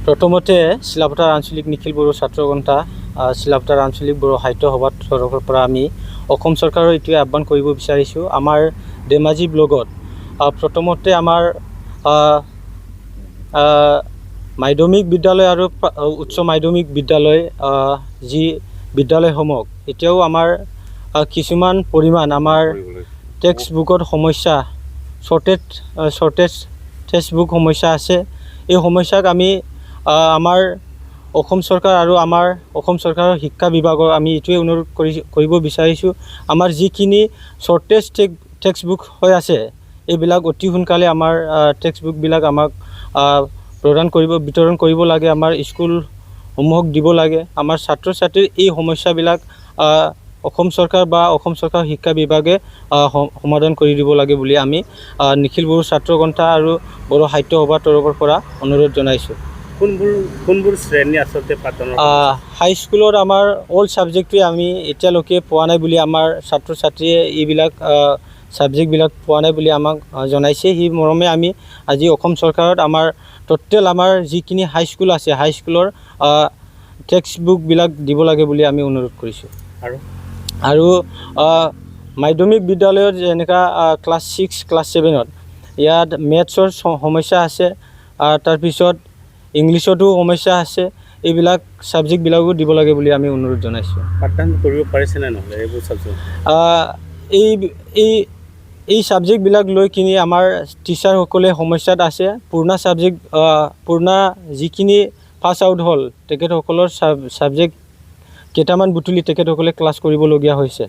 প্ৰথমতে চিলাপথাৰ আঞ্চলিক নিখিল বড়ো ছাত্ৰ সন্থা চিলাপথাৰ আঞ্চলিক বড়ো সাহিত্য সভাৰ তৰফৰ পৰা আমি অসম চৰকাৰৰ এইটোৱে আহ্বান কৰিব বিচাৰিছোঁ। আমাৰ ধেমাজি ব্লগত প্ৰথমতে আমাৰ মাধ্যমিক বিদ্যালয় আৰু উচ্চ মাধ্যমিক বিদ্যালয় যি বিদ্যালয়সমূহ এতিয়াও আমাৰ কিছুমান পৰিমাণ আমাৰ টেক্সট বুকত সমস্যা শ্বৰ্টেজ টেক্সট সমস্যা আছে। এই সমস্যাক আমি আমাৰ অসম চৰকাৰ আৰু আমাৰ অসম চৰকাৰৰ শিক্ষা বিভাগৰ আমি এইটোৱে অনুৰোধ কৰিব বিচাৰিছোঁ, আমাৰ যিখিনি শ্বৰ্টেজ টেক্সট বুক হৈ আছে এইবিলাক অতি সোনকালে আমাৰ টেক্সট বুকবিলাক আমাক বিতৰণ কৰিব লাগে, আমাৰ স্কুলসমূহক দিব লাগে। আমাৰ ছাত্ৰ ছাত্ৰীৰ এই সমস্যাবিলাক অসম চৰকাৰ বা অসম চৰকাৰৰ শিক্ষা বিভাগে সমাধান কৰি দিব লাগে বুলি আমি নিখিল বড়ো ছাত্ৰ সন্থা আৰু বড়ো সাহিত্য সভাৰ তৰফৰ পৰা অনুৰোধ জনাইছোঁ। কোনবোৰ শ্ৰেণী আচলতে পাঠদান হাইস্কুলত আমাৰ অল ছাবজেক্টটোৱে আমি এতিয়ালৈকে পোৱা নাই বুলি আমাৰ ছাত্ৰ ছাত্ৰীয়ে এইবিলাক ছাবজেক্টবিলাক পোৱা নাই বুলি আমাক জনাইছে। সেই মৰ্মে আমি আজি অসম চৰকাৰত আমাৰ টোটেল আমাৰ যিখিনি হাইস্কুল আছে হাইস্কুলৰ টেক্সট বুকবিলাক দিব লাগে বুলি আমি অনুৰোধ কৰিছোঁ। আৰু মাধ্যমিক বিদ্যালয়ত যেনেকুৱা ক্লাছ 6 ক্লাছ 7ত ইয়াত মেথছৰ সমস্যা আছে, তাৰপিছত ইংলিছতো সমস্যা আছে। এইবিলাক ছাবজেক্টবিলাকো দিব লাগে বুলি আমি অনুৰোধ জনাইছোঁ। পাঠদান কৰিব পাৰিছেনে নহ'লে এইবোৰ ছাবজেক্ট? এই ছাবজেক্টবিলাক লৈ কিনি আমাৰ টিচাৰসকলে সমস্যাত আছে। পুৰণা যিখিনি পাছ আউট হ'ল তেখেতসকলৰ ছাবজেক্ট কেইটামান বুটলি তেখেতসকলে ক্লাছ কৰিবলগীয়া হৈছে।